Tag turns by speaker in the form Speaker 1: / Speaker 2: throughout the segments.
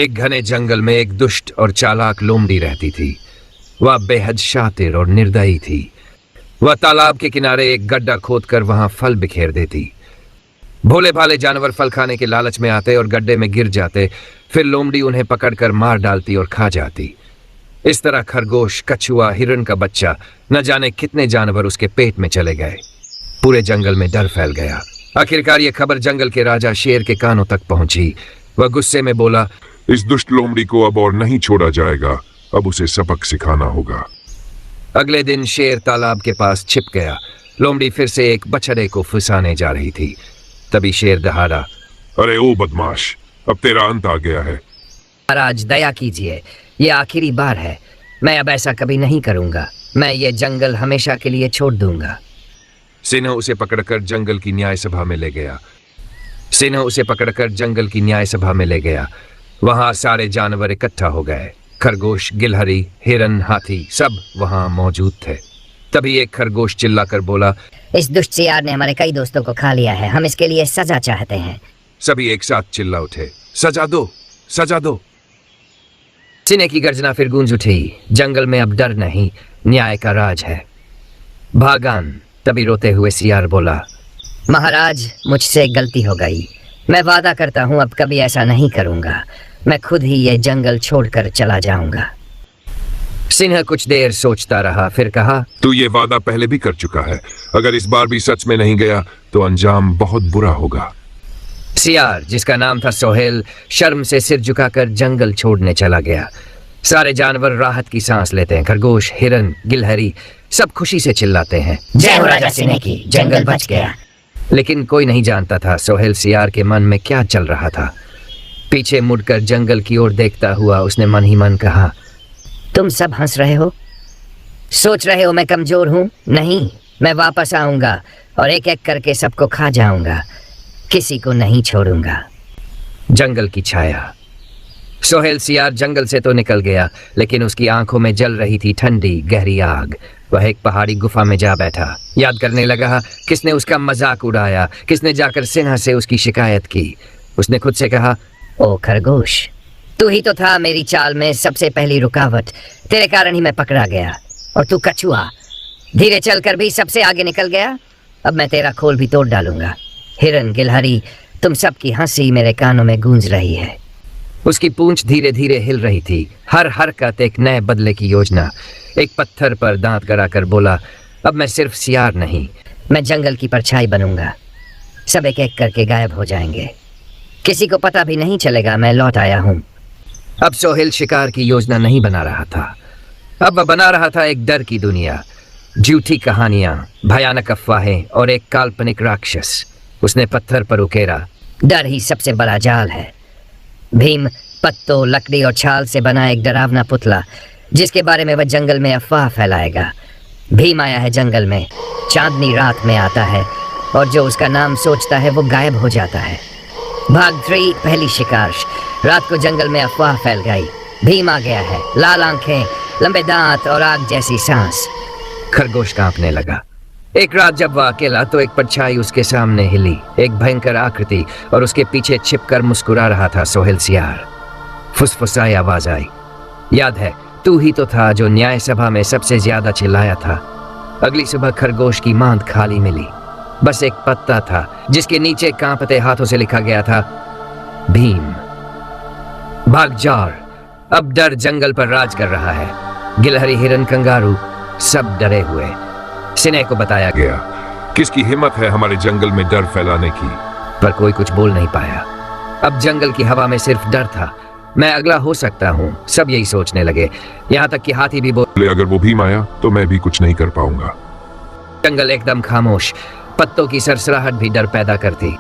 Speaker 1: एक घने जंगल में एक दुष्ट और चालाक लोमड़ी रहती थी। वह बेहद शातिर और निर्दयी थी। वह तालाब के किनारे एक गड्ढा खोदकर वहां फल बिखेर देती। भोले भाले जानवर फल खाने के लालच में आते और गड्ढे में गिर जाते, फिर लोमड़ी उन्हें पकड़कर मार डालती और खा जाती। इस तरह खरगोश, कछुआ, हिरण का बच्चा, न जाने कितने जानवर उसके पेट में चले गए। पूरे जंगल में डर फैल गया। आखिरकार यह खबर जंगल के राजा शेर के कानों तक पहुंची। वह गुस्से में बोला,
Speaker 2: इस दुष्ट लोमड़ी को अब और नहीं छोड़ा जाएगा, अब उसे सबक सिखाना होगा।
Speaker 1: अगले दिन शेर तालाब के पास छिप गया। लोमड़ी फिर से एक बछड़े को फंसाने जा रही थी। तभी शेर दहाड़ा,
Speaker 2: अरे ओ बदमाश, अब तेरा अंत आ गया है।
Speaker 3: महाराज दया कीजिए, ये आखिरी बार है। मैं अब ऐसा कभी नहीं करूंगा। मैं ये जंगल हमेशा के लिए छोड़ दूंगा।
Speaker 1: सिंह उसे पकड़कर जंगल की न्याय सभा में ले गया। वहां सारे जानवर इकट्ठा हो गए। खरगोश, गिलहरी, हिरन, हाथी सब वहां मौजूद थे। तभी एक खरगोश चिल्लाकर बोला,
Speaker 3: इस दुष्ट सियार ने हमारे कई दोस्तों को खा लिया है। हम इसके लिए सजा चाहते हैं।
Speaker 1: सभी एक साथ चिल्ला उठे, सजा दो, सजा दो। सिंह की गर्जना फिर गूंज उठी। जंगल में अब डर नहीं, न्याय का राज है। भागान। तभी रोते हुए सियार बोला, महाराज मुझसे गलती हो गई। मैं वादा करता हूं अब कभी ऐसा नहीं करूंगा। मैं खुद ही ये जंगल छोड़कर चला जाऊंगा। सिंह कुछ देर सोचता रहा, फिर कहा,
Speaker 2: तू ये वादा पहले भी कर चुका है। अगर इस बार भी सच में नहीं गया तो अंजाम बहुत बुरा होगा।
Speaker 1: सियार, जिसका नाम था सोहेल, शर्म से सिर झुकाकर जंगल छोड़ने चला गया। सारे जानवर राहत की सांस लेते हैं। खरगोश, हिरन, गिलहरी सब खुशी से चिल्लाते हैं,
Speaker 3: जय हो राजा सिंह की, जंगल बच गया।
Speaker 1: लेकिन कोई नहीं जानता था सोहेल सियार के मन में क्या चल रहा था। पीछे मुड़कर जंगल की ओर देखता हुआ उसने मन ही मन कहा,
Speaker 3: तुम सब हंस रहे हो, सोच रहे हो मैं कमजोर हूं। नहीं, मैं वापस आऊंगा और एक एक करके सबको खा जाऊंगा। किसी को नहीं छोड़ूंगा।
Speaker 1: जंगल की छाया। सोहेल सियार जंगल से तो निकल गया, लेकिन उसकी आंखों में जल रही थी ठंडी गहरी आग। वह एक पहाड़ी गुफा में जा बैठा। याद करने लगा किसने उसका मजाक उड़ाया, किसने जाकर सिन्हा से उसकी शिकायत की। उसने खुद से कहा,
Speaker 3: ओ खरगोश, तू ही तो था मेरी चाल में सबसे पहली रुकावट। तेरे कारण ही मैं पकड़ा गया। और तू कछुआ, धीरे चलकर भी सबसे आगे निकल गया। अब मैं तेरा खोल भी तोड़ डालूंगा। हिरन, गिलहरी, तुम सबकी हंसी मेरे कानों में गूंज रही है।
Speaker 1: उसकी पूंछ धीरे धीरे हिल रही थी। हर हरकत एक नए बदले की योजना। एक पत्थर पर दांत गड़ाकर बोला, अब मैं सिर्फ सियार नहीं,
Speaker 3: मैं जंगल की परछाई बनूंगा। सब एक एक करके गायब हो जाएंगे। किसी को पता भी नहीं चलेगा मैं लौट आया हूं।
Speaker 1: अब सोहेल शिकार की योजना नहीं बना रहा था। अब वह बना रहा था एक डर की दुनिया, झूठी कहानियां, भयानक अफवाहें और एक काल्पनिक राक्षस। उसने पत्थर पर उकेरा,
Speaker 3: डर ही सबसे बड़ा जाल है। भीम पत्तों, लकड़ी और छाल से बना एक डरावना पुतला, जिसके बारे में वह जंगल में अफवाह फैलाएगा। भीम आया है जंगल में, चांदनी रात में आता है और जो उसका नाम सोचता है वो गायब हो जाता है। भाग 3, पहली शिकार। रात को जंगल में अफवाह फैल गई। भीम आ गया है, लाल आंखें, लंबे दांत और आग जैसी सांस।
Speaker 1: खरगोश कांपने लगा। एक रात जब वह अकेला, तो एक परछाई उसके सामने हिली, एक भयंकर आकृति, और उसके पीछे छिपकर मुस्कुरा रहा था सोहेल सियार। फुसफुसाई आवाज आई, याद है, तू ही तो था जो न्याय सभा में सबसे ज्यादा चिल्लाया था। अगली सुबह खरगोश की मांद खाली मिली। बस एक पत्ता था जिसके नीचे कांपते हाथों से लिखा गया था, भीम भाग जार। अब डर जंगल पर राज कर रहा है। गिलहरी, हिरन, कंगारू सब डरे हुए। सिन्हा को बताया
Speaker 2: गया, किसकी हिम्मत है हमारे जंगल में डर फैलाने की।
Speaker 1: पर कोई कुछ बोल नहीं पाया। अब जंगल की हवा में सिर्फ डर था। मैं अगला हो सकता हूँ, सब यही सोचने लगे। यहाँ तक कि हाथी भी बोले,
Speaker 2: अगर वो भीम आया तो मैं भी कुछ नहीं कर पाऊंगा।
Speaker 1: जंगल एकदम खामोश। पत्तों की सरसराहट भी डर पैदा करती।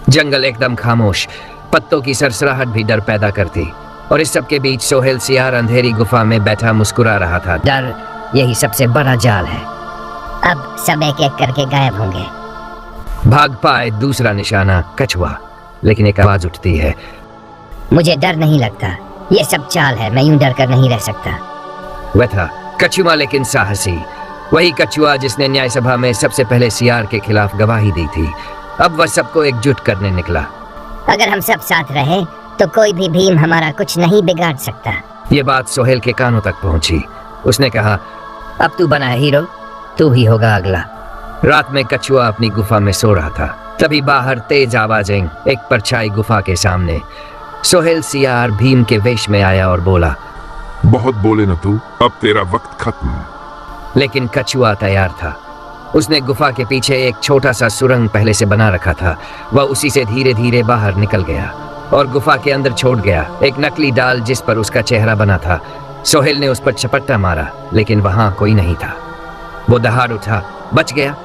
Speaker 1: जंगल एकदम खामोश, पत्तों की सरसराहट भी डर पैदा करती। और इस सब के बीच सोहेल सियार अंधेरी गुफा में बैठा मुस्कुरा रहा था।
Speaker 3: डर यही सबसे बड़ा जाल है।
Speaker 4: अब सब एक एक करके गायब होंगे।
Speaker 1: भाग पाए दूसरा निशाना, कछुआ। लेकिन एक आवाज उठती है,
Speaker 4: मुझे डर नहीं लगता, ये सब चाल है, मैं यूं डर कर नहीं रह सकता।
Speaker 1: वह था कछुआ, लेकिन साहसी। वही कछुआ जिसने न्याय सभा में सबसे पहले सियार के खिलाफ गवाही दी थी। अब वह सबको एकजुट करने निकला।
Speaker 4: अगर हम सब साथ रहे तो कोई भी भीम हमारा कुछ नहीं बिगाड़ सकता।
Speaker 1: ये बात सोहेल के कानों तक पहुंची। उसने कहा,
Speaker 3: अब तू बना है हीरो, तू ही होगा अगला।
Speaker 1: रात में कछुआ अपनी गुफा में सो रहा था। तभी बाहर तेज आवाजें, एक परछाई गुफा के सामने। सोहेल सियार भीम के वेश में आया और बोला,
Speaker 2: बहुत बोले न तू, अब तेरा वक्त खत्म।
Speaker 1: लेकिन कछुआ तैयार था। उसने गुफा के पीछे एक छोटा सा सुरंग पहले से बना रखा था। वह उसी से धीरे धीरे बाहर निकल गया और गुफा के अंदर छोड़ गया एक नकली डाल जिस पर उसका चेहरा बना था। सोहेल ने उस पर झपट्टा मारा, लेकिन वहां कोई नहीं था। वो दहाड़ उठा, बच गया।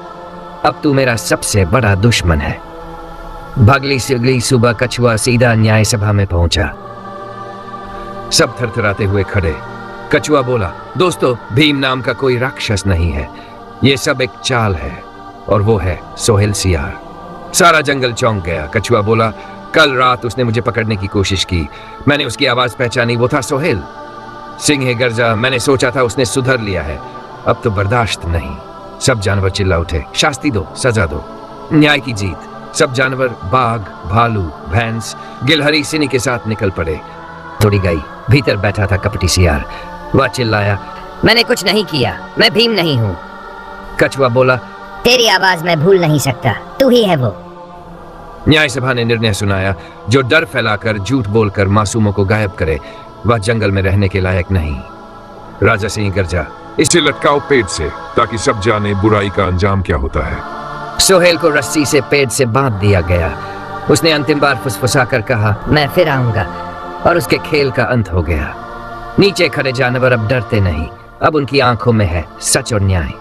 Speaker 1: अब तू मेरा सबसे बड़ा दुश्मन है। भगली सुगली सुबह कछुआ सीधा न्याय सभा में पहुंचा। सब थरथराते हुए खड़े। कछुआ बोला, दोस्तों, भीम नाम का कोई राक्षस नहीं है। ये सब एक चाल है और वो है सोहेल सियार। सारा जंगल चौंक गया। कछुआ बोला, कल रात उसने मुझे पकड़ने की कोशिश की। मैंने उसकी आवाज पहचानी, वो था सोहेल। सिंह गर्जा, मैंने सोचा था उसने सुधर लिया है। अब तो बर्दाश्त नहीं। सब जानवर चिल्ला उठे, शास्ति दो, सजा दो, न्याय की जीत। सब जानवर बाघ, भालू, भैंस, गिलहरी सिनी के साथ निकल पड़े। थोड़ी गई, भीतर बैठा था कपटी सियार। वह चिल्लाया,
Speaker 3: मैंने कुछ नहीं किया, मैं भीम नहीं हूँ।
Speaker 1: कछुआ बोला,
Speaker 4: तेरी आवाज मैं भूल नहीं सकता, तू ही है वो।
Speaker 1: न्याय सभा ने निर्णय सुनाया, जो डर फैलाकर झूठ बोलकर मासूमों को गायब करे वह जंगल में रहने के लायक नहीं। राजा सिंह गर्जा,
Speaker 2: इसे लटकाओ पेड़ से, ताकि सब जाने बुराई का अंजाम क्या होता है।
Speaker 1: सोहेल को रस्सी से पेड़ से बांध दिया गया। उसने अंतिम बार फुसफुसाकर कहा,
Speaker 3: मैं फिर आऊंगा।
Speaker 1: और उसके खेल का अंत हो गया। नीचे खड़े जानवर अब डरते नहीं। अब उनकी आंखों में है सच और न्याय।